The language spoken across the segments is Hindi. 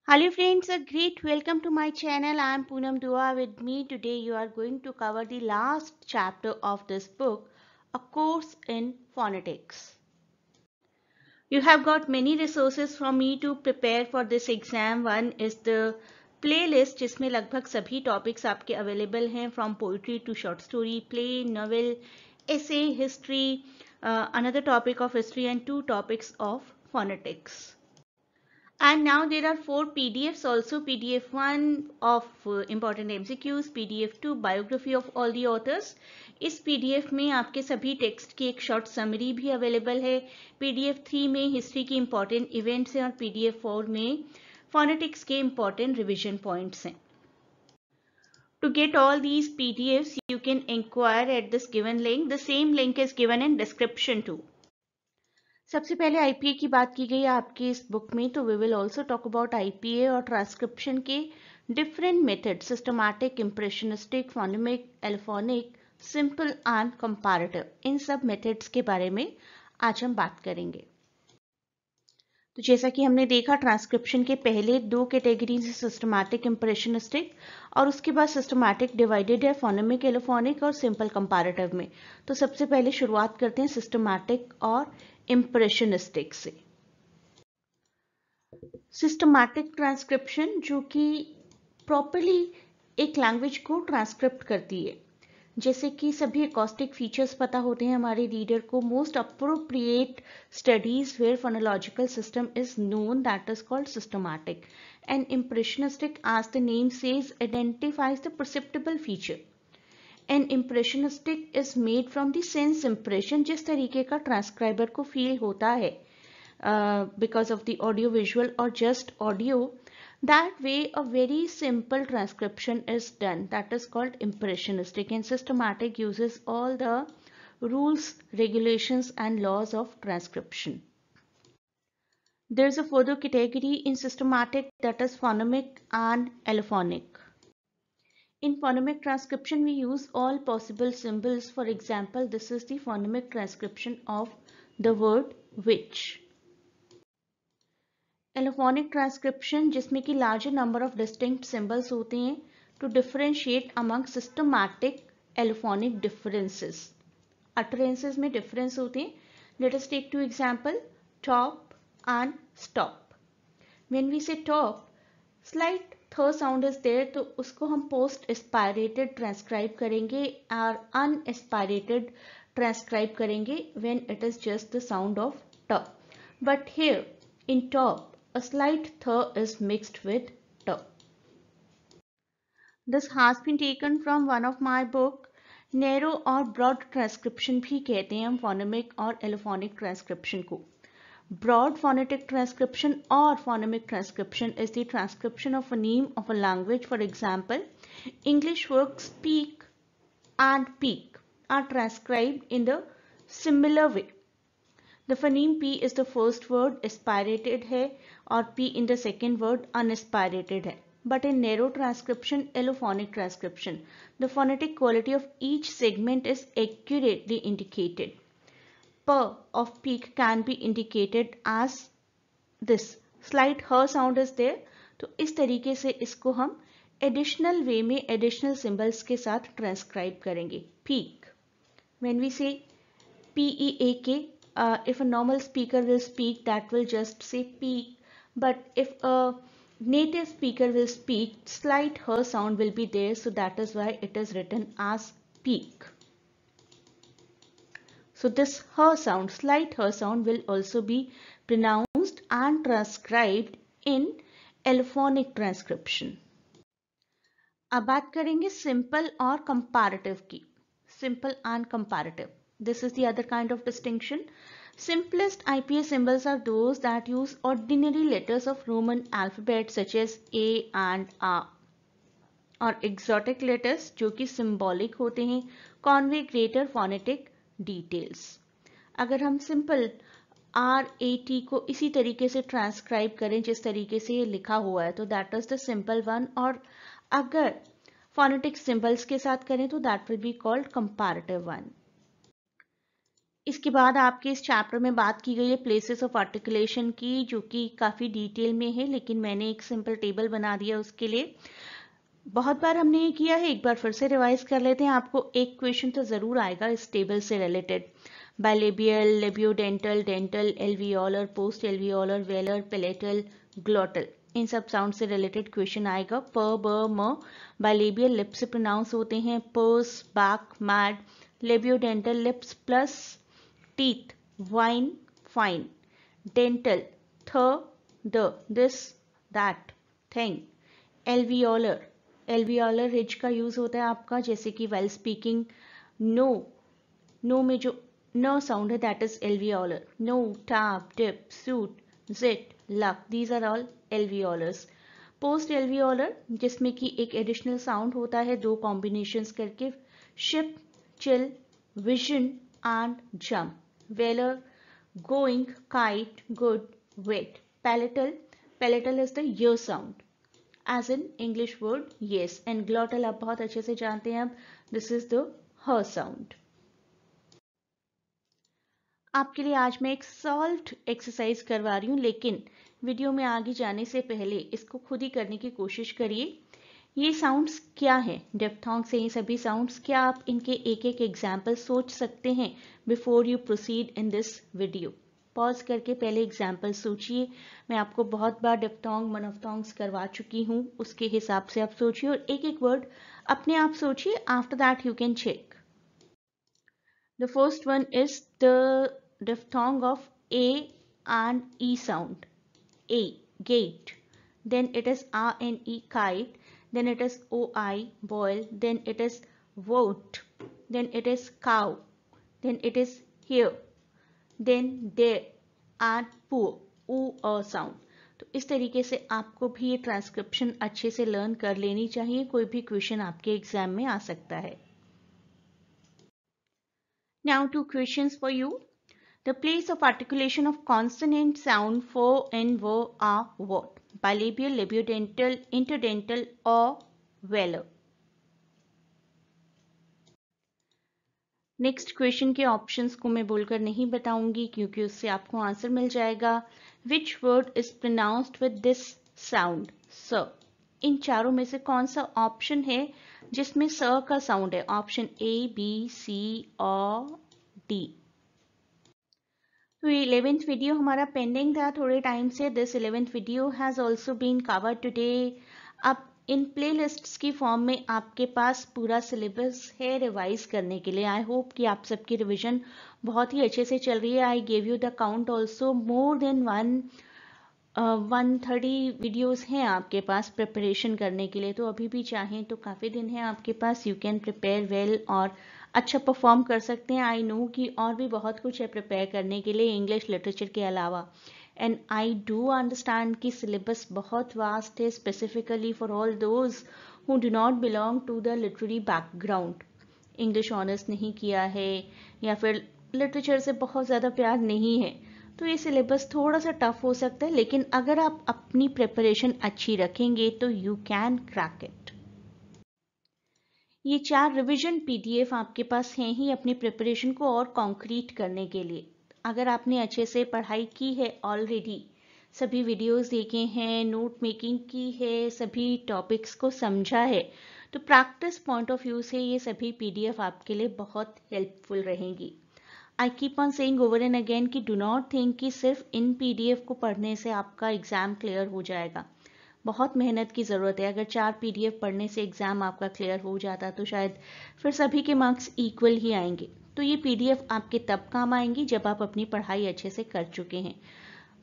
Hello friends, a great welcome to my channel. I am Poonam Dua. With me today you are going to cover the last chapter of this book, A Course in Phonetics. You have got many resources from me to prepare for this exam. One is the playlist जिसमें लगभग सभी topics आपके available हैं from poetry to short story, play, novel, essay, history, another topic of history and two topics of phonetics. And now there are 4 PDFs also, PDF 1 of important MCQs, PDF 2 biography of all the authors. इस PDF में आपके सभी टेक्स्ट की एक शॉर्ट समरी भी अवेलेबल है. PDF 3 में हिस्ट्री की इंपॉर्टेंट इवेंट्स हैं और PDF 4 में फोनेटिक्स के इंपॉर्टेंट रिविजन पॉइंट्स हैं. To get all these PDFs, you can inquire at this given link. The same link is given in description too. सबसे पहले आईपीए की बात की गई आपकी इस बुक में, तो we will also talk about IPA और ट्रांसक्रिप्शन के different method, systematic, impressionistic, phonemic, allophonic, simple and comparative. इन सब मेथड्स के बारे में आज हम बात करेंगे. तो जैसा कि हमने देखा, ट्रांसक्रिप्शन के पहले 2 कैटेगरीज है, सिस्टमैटिक, इम्प्रेशनिस्टिक, और उसके बाद सिस्टमैटिक डिवाइडेड है फोनेमिक, एलोफोनिक और सिंपल कंपैरेटिव में. तो सबसे पहले शुरुआत करते हैं सिस्टमैटिक और इम्प्रेशनिस्टिक से. सिस्टमैटिक ट्रांसक्रिप्शन जो कि प्रॉपरली एक लैंग्वेज को ट्रांसक्रिप्ट करती है. जैसे कि सभी एकॉस्टिक फीचर्स पता होते हैं हमारे रीडर को. Most appropriate studies where phonological system is known, that is called systematic. And impressionistic, as the name says, identifies the perceptible feature. And impressionistic is made from the sense impression, जिस तरीके का ट्रांसक्राइबर को फील होता है because of the audio visual और just audio. That way a very simple transcription is done, that is called impressionistic. And systematic uses all the rules, regulations and laws of transcription. There is a further category in systematic, that is phonemic and allophonic. In phonemic transcription we use all possible symbols. For example, this is the phonemic transcription of the word which. Allophonic transcription जिसमें कि larger number of distinct symbols होते हैं to differentiate among systematic allophonic differences. Utterances में डिफरेंस होते हैं. Let us take two example, top and stop. When we say top, slight थ साउंड इज देयर, तो उसको हम पोस्ट एस्पायरेटेड ट्रांसक्राइब करेंगे और अनएस्पायरेटेड ट्रांसक्राइब करेंगे when it is just the sound of ट. But here in top, a slight th is mixed with t. This has been taken from one of my book. Narrow और broad transcription भी कहते हैं हम phonemic और allophonic transcription को. Broad phonetic transcription or phonemic transcription is the transcription of a name of a language. For example, English words speak and peak are transcribed in the similar way. The phoneme P is the first word, aspirated है, और P in the second word, unaspirated है. But in narrow transcription, allophonic transcription, the phonetic quality of each segment is accurately indicated. P of peak can be indicated as this. Slight h sound is there. तो इस तरीके से इसको हम additional way में additional symbols के साथ transcribe करेंगे. Peak. When we say P-E-A-K, if a normal speaker will speak, that will just say peak. But if a native speaker will speak, slight h sound will be there, so that is why it is written as peak. So this h sound, slight h sound, will also be pronounced and transcribed in allophonic transcription. अब बात करेंगे सिंपल और कंपैरेटिव की. Simple and comparative. This is the other kind of distinction. Simplest IPA symbols are those that use ordinary letters of Roman alphabet such as A and A. और exotic letters जो कि symbolic होते हैं, convey greater phonetic details. अगर हम simple RAT को इसी तरीके से transcribe करें जिस तरीके से ये लिखा हुआ है, तो that is the simple one. और अगर phonetic symbols के साथ करें तो that will be called comparative one. इसके बाद आपके इस चैप्टर में बात की गई है प्लेसेस ऑफ आर्टिकुलेशन की, जो कि काफ़ी डिटेल में है, लेकिन मैंने एक सिंपल टेबल बना दिया उसके लिए। बहुत बार हमने ये किया है, एक बार फिर से रिवाइज कर लेते हैं। आपको एक क्वेश्चन तो ज़रूर आएगा इस टेबल से related. Bilabial, labiodental, dental, alveolar, post alveolar, velar, palatal, glottal, इन सब साउंड से रिलेटेड क्वेश्चन आएगा। प, ब, म बायलेबियल लिप से प्रोनाउंस होते हैं। Purse, back, mad. Labiodental lips plus teeth, vine, fine. Dental, थ, the, this, that, thing. Alveolar, alveolar ridge का यूज होता है आपका, जैसे कि वेल स्पीकिंग। नो, नो में जो न साउंड है that is alveolar. No, tap, dip, suit, zit, luck, these are all alveolars. Post alveolar, जिसमें कि एक एडिशनल साउंड होता है दो कॉम्बिनेशंस करके। Ship, chill, vision and jump. Velar, going, kite, good, wet. Palatal, palatal is the य sound as in English word yes, and glottal आप बहुत अच्छे से जानते हैं। अब this is the ह sound। आपके लिए आज मैं एक सॉल्व्ड एक्सरसाइज करवा रही हूँ, लेकिन वीडियो में आगे जाने से पहले इसको खुद ही करने की कोशिश करिए। ये साउंड्स क्या हैं? डिप्थोंग से ये सभी साउंड्स, क्या आप इनके एक एक एग्जाम्पल सोच सकते हैं before you proceed in this video? Pause करके पहले एग्जाम्पल सोचिए। मैं आपको बहुत बार डिप्थोंग मनोफ्थोंग्स करवा चुकी हूँ, उसके हिसाब से आप सोचिए और एक एक वर्ड अपने आप सोचिए। After that you can check. The first one is the diphthong of A and E sound. A, gate. Then it is R and E, kite. Then it is OI, boil. Then it is vote. Then it is cow. Then it is here. Then there and poor. O sound. तो इस तरीके से आपको भी ये ट्रांसक्रिप्शन अच्छे से लर्न कर लेनी चाहिए, कोई भी क्वेश्चन आपके एग्जाम में आ सकता है। Now two questions for you. The place of articulation of consonant sound for and were are what? Bilabial, labiodental, interdental or velar? Next question के ऑप्शंस को मैं बोलकर नहीं बताऊंगी, क्योंकि उससे आपको आंसर मिल जाएगा। Which word is pronounced with this sound? स। इन चारों में से कौन सा ऑप्शन है जिसमें स का साउंड है? ऑप्शन ए, बी, सी और डी। तो 11th वीडियो हमारा पेंडिंग था थोड़े टाइम से। This 11th video has also been covered today. अब इन प्लेलिस्ट्स की फॉर्म में आपके पास पूरा सिलेबस है रिवाइज करने के लिए। आई होप कि आप सबकी रिवीजन बहुत ही अच्छे से चल रही है। I gave you the count also, more than 130 videos हैं आपके पास प्रिपरेशन करने के लिए। तो अभी भी चाहें तो काफ़ी दिन है आपके पास, यू कैन प्रिपेयर वेल और अच्छा परफॉर्म कर सकते हैं। आई नो कि और भी बहुत कुछ है प्रिपेयर करने के लिए इंग्लिश लिटरेचर के अलावा, एंड आई डू अंडरस्टैंड कि सिलेबस बहुत वास्ट है, specifically for all those who do not belong to the literary background. English honours नहीं किया है या फिर लिटरेचर से बहुत ज़्यादा प्यार नहीं है, तो ये सिलेबस थोड़ा सा टफ हो सकता है, लेकिन अगर आप अपनी प्रिपरेशन अच्छी रखेंगे तो यू कैन क्रैक इट। ये 4 रिवीजन पीडीएफ आपके पास हैं ही अपनी प्रिपरेशन को और कॉन्क्रीट करने के लिए। अगर आपने अच्छे से पढ़ाई की है ऑलरेडी, सभी वीडियोस देखे हैं, नोट मेकिंग की है, सभी टॉपिक्स को समझा है, तो प्रैक्टिस पॉइंट ऑफ व्यू से ये सभी पीडीएफ आपके लिए बहुत हेल्पफुल रहेंगी। I keep on saying over and again कि डू नॉट थिंक कि सिर्फ इन पीडीएफ को पढ़ने से आपका एग्जाम क्लियर हो जाएगा। बहुत मेहनत की ज़रूरत है। अगर 4 पीडीएफ पढ़ने से एग्ज़ाम आपका क्लियर हो जाता तो शायद फिर सभी के मार्क्स इक्वल ही आएंगे। तो ये पीडीएफ आपके तब काम आएंगी जब आप अपनी पढ़ाई अच्छे से कर चुके हैं।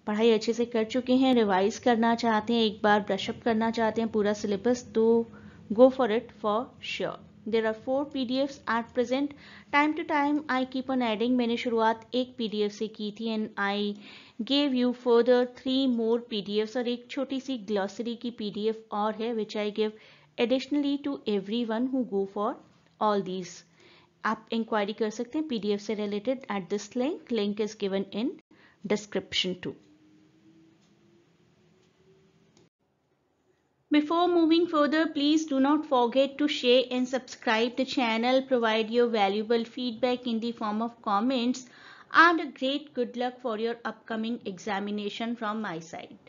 पढ़ाई अच्छे से कर चुके हैं, रिवाइज करना चाहते हैं, एक बार ब्रशअप करना चाहते हैं पूरा सिलेबस, तो go for it for sure. There are 4 PDFs at present. Time to time I keep on adding. मैंने शुरुआत एक PDF से की थी and I gave you further 3 more PDFs और एक छोटी सी glossary की PDF और है which I give additionally to everyone who go for all these. आप इंक्वायरी कर सकते हैं PDF से related at this link. Link is given in description too. Before moving further, please do not forget to share and subscribe the channel. Provide your valuable feedback in the form of comments. and a great good luck for your upcoming examination from my side.